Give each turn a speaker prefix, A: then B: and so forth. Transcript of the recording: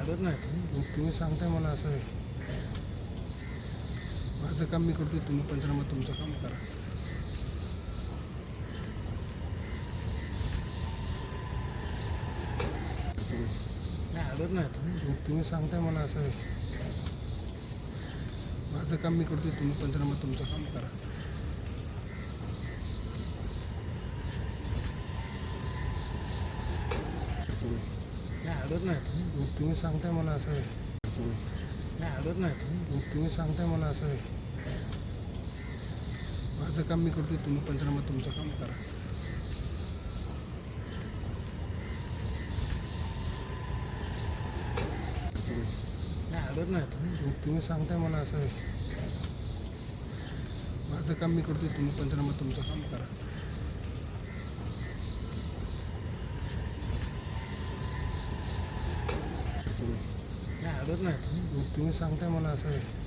A: अडत नाही.
B: मग तुम्ही सांगताय मला असं आहे. माझं काम मी करतो, तुम्ही पंचनामा तुमचं काम करा.
A: नाही अडत नाही.
B: मग तुम्ही सांगताय मला असं आहे. माझं काम मी करतो, तुम्ही पंचनामा तुमचं काम करा.
A: नाही अडत नाही.
B: मग तुम्ही सांगताय मला असं आहे.
A: नाही अडत नाही.
B: मग तुम्ही सांगताय मला असं आहे. माझं काम मी करतो, तुम्ही पंचनामा तुमचं काम करा.
A: नाही अडत नाही.
B: मग तुम्ही सांगताय मला असं आहे. माझं काम मी करतो, तुम्ही पंचनामा तुमचं काम करा.
A: नाही अडत नाही.
B: मग तुम्ही सांगताय मला असं आहे.